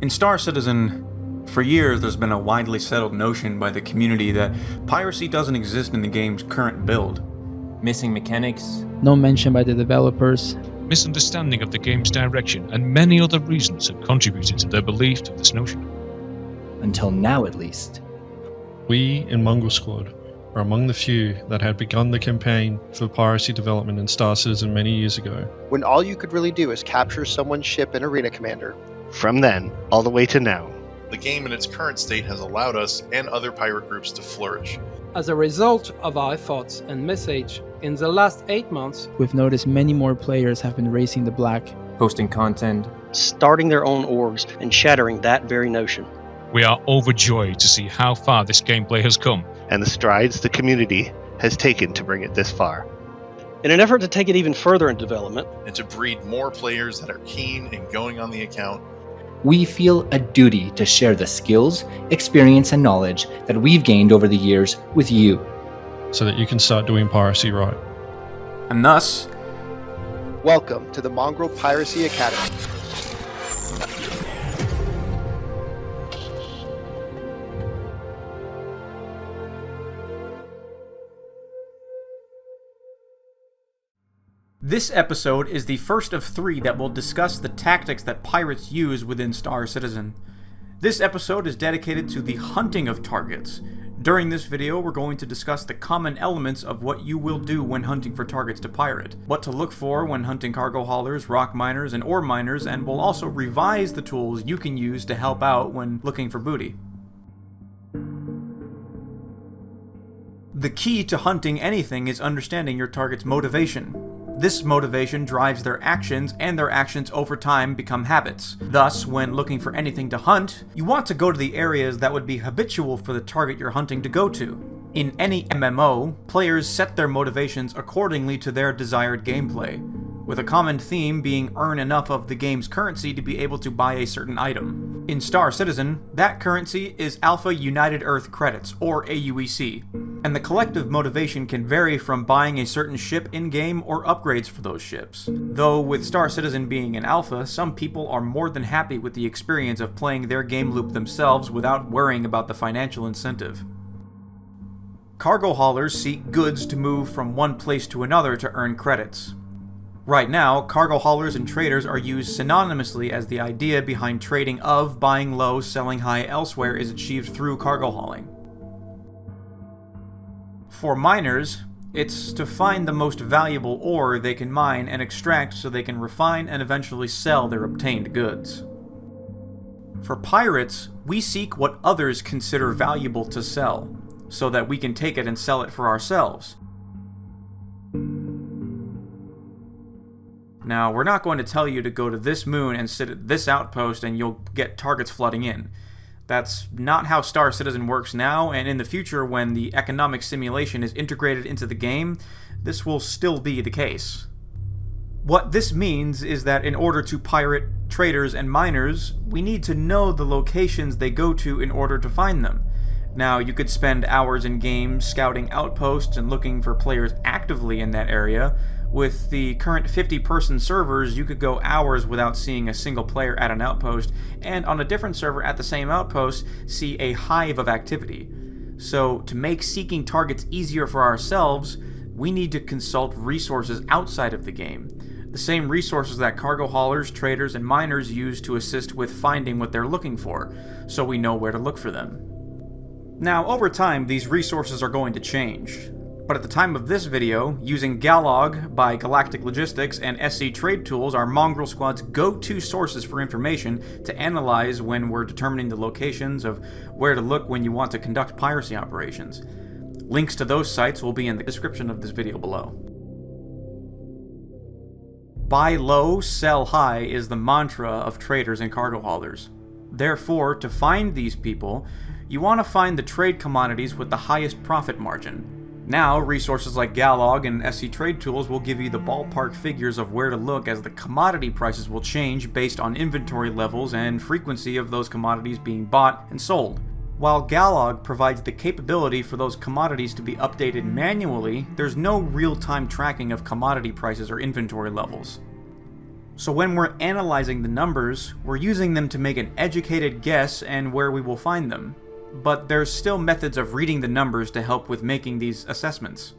In Star Citizen, for years there's been a widely settled notion by the community that piracy doesn't exist in the game's current build. Missing mechanics, no mention by the developers, misunderstanding of the game's direction, and many other reasons have contributed to their belief of this notion. Until now, at least. We in Mongrel Squad are among the few that had begun the campaign for piracy development in Star Citizen many years ago. When all you could really do is capture someone's ship in Arena Commander. From then, all the way to now. The game in its current state has allowed us and other pirate groups to flourish. As a result of our thoughts and message, in the last 8 months, we've noticed many more players have been racing the black, posting content, starting their own orgs, and shattering that very notion. We are overjoyed to see how far this gameplay has come, and the strides the community has taken to bring it this far. In an effort to take it even further in development, and to breed more players that are keen and going on the account, we feel a duty to share the skills, experience, and knowledge that we've gained over the years with you. So that you can start doing piracy right. And thus, welcome to the Mongrel Piracy Academy. this episode is the first of 3 that will discuss the tactics that pirates use within Star Citizen. This episode is dedicated to the hunting of targets. During this video, we're going to discuss the common elements of what you will do when hunting for targets to pirate, what to look for when hunting cargo haulers, rock miners, and ore miners, and we'll also revise the tools you can use to help out when looking for booty. The key to hunting anything is understanding your target's motivation. This motivation drives their actions, and their actions over time become habits. Thus, when looking for anything to hunt, you want to go to the areas that would be habitual for the target you're hunting to go to. In any MMO, players set their motivations accordingly to their desired gameplay, with a common theme being earn enough of the game's currency to be able to buy a certain item. In Star Citizen, that currency is Alpha United Earth credits, or AUEC, and the collective motivation can vary from buying a certain ship in-game or upgrades for those ships. Though with Star Citizen being an alpha, some people are more than happy with the experience of playing their game loop themselves without worrying about the financial incentive. Cargo haulers seek goods to move from one place to another to earn credits. Right now, cargo haulers and traders are used synonymously, as the idea behind trading of buying low, selling high elsewhere is achieved through cargo hauling. For miners, it's to find the most valuable ore they can mine and extract so they can refine and eventually sell their obtained goods. For pirates, we seek what others consider valuable to sell, so that we can take it and sell it for ourselves. Now, we're not going to tell you to go to this moon and sit at this outpost and you'll get targets flooding in. That's not how Star Citizen works now, and in the future when the economic simulation is integrated into the game, this will still be the case. What this means is that in order to pirate traders and miners, we need to know the locations they go to in order to find them. Now, you could spend hours in games scouting outposts and looking for players actively in that area. With the current 50-person servers, you could go hours without seeing a single player at an outpost, and on a different server at the same outpost, see a hive of activity. So, to make seeking targets easier for ourselves, we need to consult resources outside of the game. The same resources that cargo haulers, traders, and miners use to assist with finding what they're looking for, so we know where to look for them. Now, over time, these resources are going to change. But at the time of this video, using Galog by Galactic Logistics and SC Trade Tools are Mongrel Squad's go-to sources for information to analyze when we're determining the locations of where to look when you want to conduct piracy operations. Links to those sites will be in the description of this video below. Buy low, sell high is the mantra of traders and cargo haulers. Therefore, to find these people, you want to find the trade commodities with the highest profit margin. Now, resources like Galog and SC Trade Tools will give you the ballpark figures of where to look, as the commodity prices will change based on inventory levels and frequency of those commodities being bought and sold. While Galog provides the capability for those commodities to be updated manually, there's no real-time tracking of commodity prices or inventory levels. So when we're analyzing the numbers, we're using them to make an educated guess and where we will find them. But there's still methods of reading the numbers to help with making these assessments.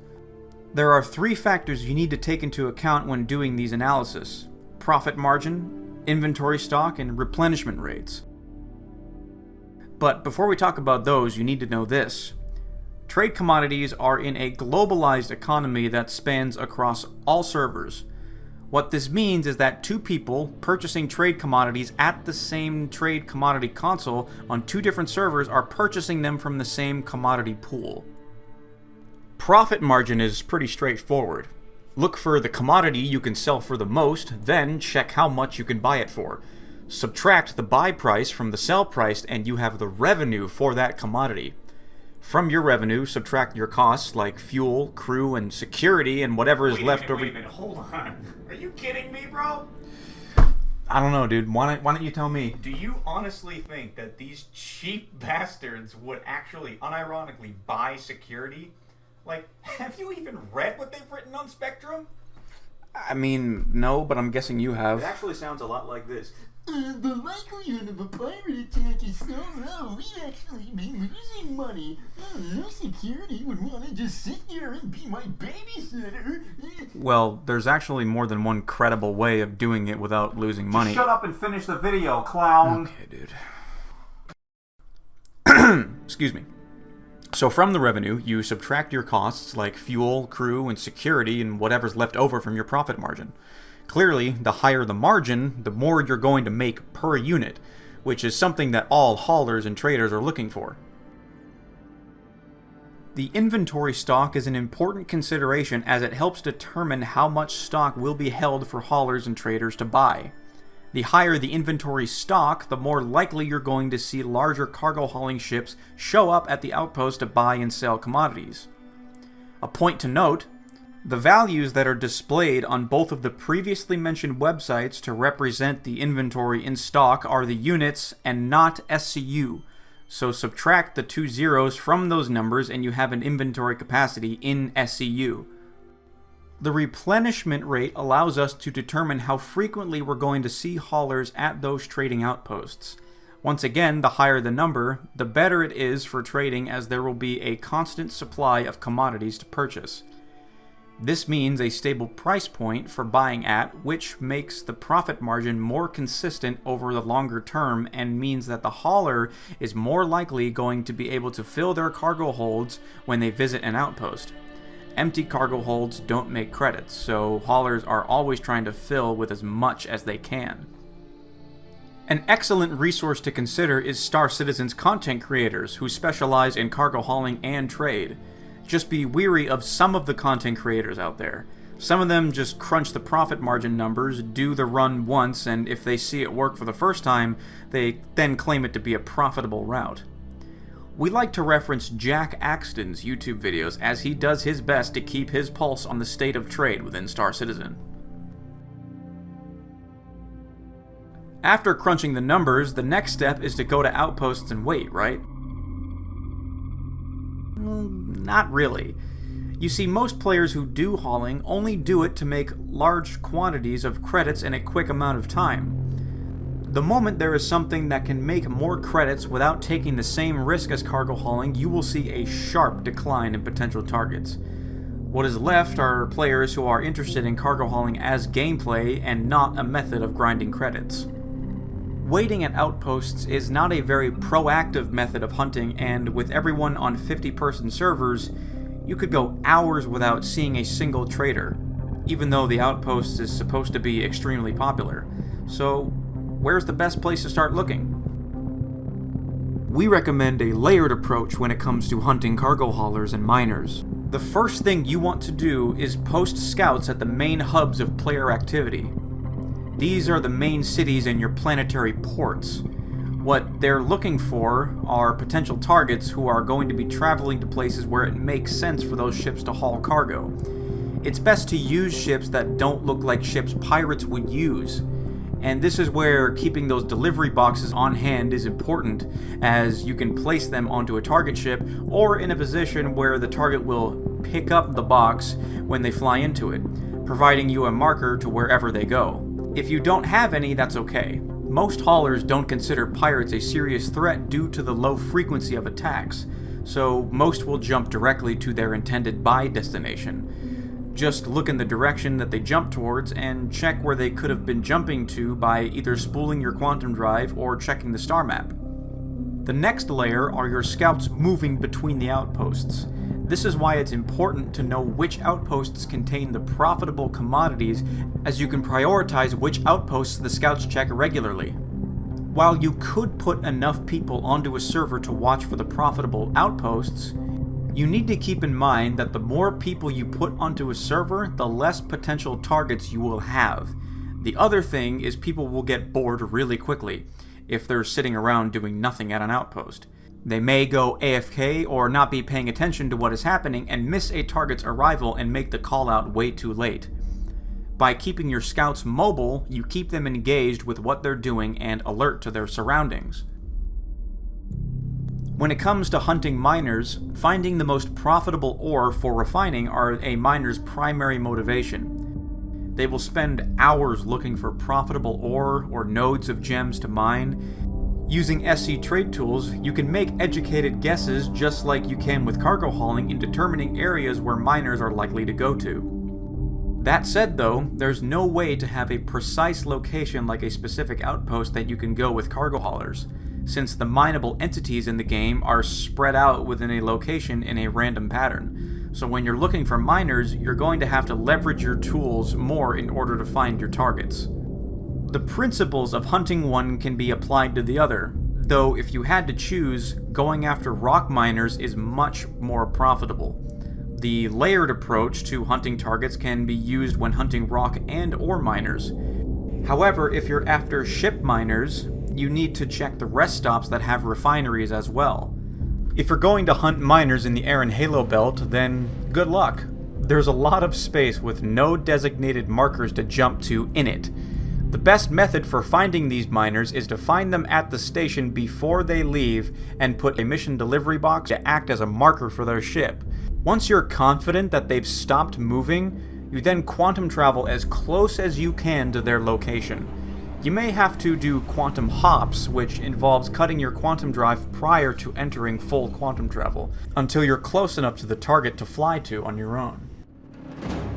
There are 3 factors you need to take into account when doing these analysis: profit margin, inventory stock, and replenishment rates. But before we talk about those, you need to know this. Trade commodities are in a globalized economy that spans across all servers. What this means is that 2 people purchasing trade commodities at the same trade commodity console on 2 different servers are purchasing them from the same commodity pool. Profit margin is pretty straightforward. Look for the commodity you can sell for the most, then check how much you can buy it for. Subtract the buy price from the sell price and you have the revenue for that commodity. From your revenue, subtract your costs like fuel, crew, and security, and whatever is left over. Wait a minute, hold on. Are you kidding me, bro? I don't know, dude. Why don't you tell me? Do you honestly think that these cheap bastards would actually unironically buy security? Like, have you even read what they've written on Spectrum? I mean, no, but I'm guessing you have. It actually sounds a lot like this. The likelihood of a pirate attack is so low, we'd actually be losing money. No security would want to just sit here and be my babysitter. Well, there's actually more than one credible way of doing it without losing money. Just shut up and finish the video, clown. Okay, dude. Excuse me. So from the revenue, you subtract your costs like fuel, crew, and security, and whatever's left over from your profit margin. Clearly, the higher the margin, the more you're going to make per unit, which is something that all haulers and traders are looking for. The inventory stock is an important consideration as it helps determine how much stock will be held for haulers and traders to buy. The higher the inventory stock, the more likely you're going to see larger cargo hauling ships show up at the outpost to buy and sell commodities. A point to note: the values that are displayed on both of the previously mentioned websites to represent the inventory in stock are the units and not SCU, so subtract the 2 zeros from those numbers and you have an inventory capacity in SCU. The replenishment rate allows us to determine how frequently we're going to see haulers at those trading outposts. Once again, the higher the number, the better it is for trading, as there will be a constant supply of commodities to purchase. This means a stable price point for buying at, which makes the profit margin more consistent over the longer term and means that the hauler is more likely going to be able to fill their cargo holds when they visit an outpost. Empty cargo holds don't make credits, so haulers are always trying to fill with as much as they can. An excellent resource to consider is Star Citizen's content creators who specialize in cargo hauling and trade. Just be weary of some of the content creators out there. Some of them just crunch the profit margin numbers, do the run once, and if they see it work for the first time, they then claim it to be a profitable route. We like to reference Jack Axton's YouTube videos as he does his best to keep his pulse on the state of trade within Star Citizen. After crunching the numbers, the next step is to go to outposts and wait, right? Not really. You see, most players who do hauling only do it to make large quantities of credits in a quick amount of time. The moment there is something that can make more credits without taking the same risk as cargo hauling, you will see a sharp decline in potential targets. What is left are players who are interested in cargo hauling as gameplay and not a method of grinding credits. Waiting at outposts is not a very proactive method of hunting, and with everyone on 50-person servers, you could go hours without seeing a single trader, even though the outpost is supposed to be extremely popular. So, where's the best place to start looking? We recommend a layered approach when it comes to hunting cargo haulers and miners. The first thing you want to do is post scouts at the main hubs of player activity. These are the main cities in your planetary ports. What they're looking for are potential targets who are going to be traveling to places where it makes sense for those ships to haul cargo. It's best to use ships that don't look like ships pirates would use. And this is where keeping those delivery boxes on hand is important, as you can place them onto a target ship or in a position where the target will pick up the box when they fly into it, providing you a marker to wherever they go. If you don't have any, that's okay. Most haulers don't consider pirates a serious threat due to the low frequency of attacks, so most will jump directly to their intended buy destination. Just look in the direction that they jump towards and check where they could have been jumping to by either spooling your quantum drive or checking the star map. The next layer are your scouts moving between the outposts. This is why it's important to know which outposts contain the profitable commodities, as you can prioritize which outposts the scouts check regularly. While you could put enough people onto a server to watch for the profitable outposts, you need to keep in mind that the more people you put onto a server, the less potential targets you will have. The other thing is people will get bored really quickly if they're sitting around doing nothing at an outpost. They may go AFK or not be paying attention to what is happening and miss a target's arrival and make the call out way too late. By keeping your scouts mobile, you keep them engaged with what they're doing and alert to their surroundings. When it comes to hunting miners, finding the most profitable ore for refining are a miner's primary motivation. They will spend hours looking for profitable ore or nodes of gems to mine. Using SC trade tools, you can make educated guesses just like you can with cargo hauling in determining areas where miners are likely to go to. That said though, there's no way to have a precise location like a specific outpost that you can go with cargo haulers, since the mineable entities in the game are spread out within a location in a random pattern. So when you're looking for miners, you're going to have to leverage your tools more in order to find your targets. The principles of hunting one can be applied to the other, though if you had to choose, going after rock miners is much more profitable. The layered approach to hunting targets can be used when hunting rock and ore miners. However, if you're after ship miners, you need to check the rest stops that have refineries as well. If you're going to hunt miners in the Aran Halo Belt, then good luck. There's a lot of space with no designated markers to jump to in it. The best method for finding these miners is to find them at the station before they leave and put a mission delivery box to act as a marker for their ship. Once you're confident that they've stopped moving, you then quantum travel as close as you can to their location. You may have to do quantum hops, which involves cutting your quantum drive prior to entering full quantum travel, until you're close enough to the target to fly to on your own.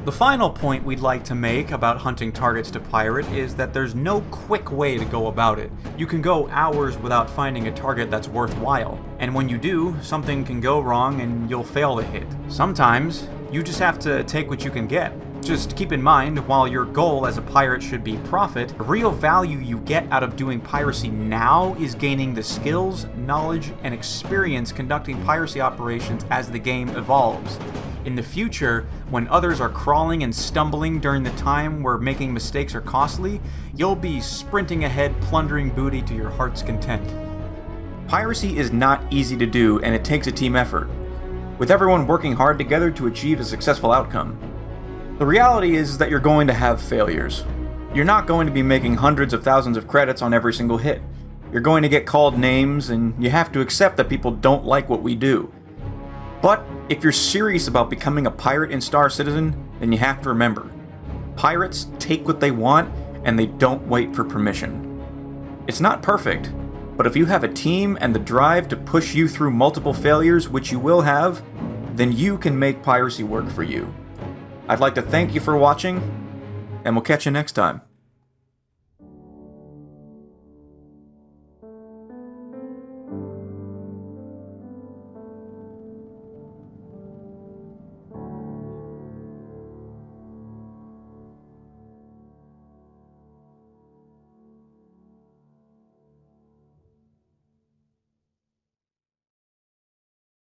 The final point we'd like to make about hunting targets to pirate is that there's no quick way to go about it. You can go hours without finding a target that's worthwhile, and when you do, something can go wrong and you'll fail to hit. Sometimes, you just have to take what you can get. Just keep in mind, while your goal as a pirate should be profit, the real value you get out of doing piracy now is gaining the skills, knowledge, and experience conducting piracy operations as the game evolves. In the future, when others are crawling and stumbling during the time where making mistakes are costly, you'll be sprinting ahead, plundering booty to your heart's content. Piracy is not easy to do, and it takes a team effort, with everyone working hard together to achieve a successful outcome. The reality is that you're going to have failures. You're not going to be making hundreds of thousands of credits on every single hit. You're going to get called names, and you have to accept that people don't like what we do. But if you're serious about becoming a pirate in Star Citizen, then you have to remember, pirates take what they want, and they don't wait for permission. It's not perfect, but if you have a team and the drive to push you through multiple failures, which you will have, then you can make piracy work for you. I'd like to thank you for watching, and we'll catch you next time.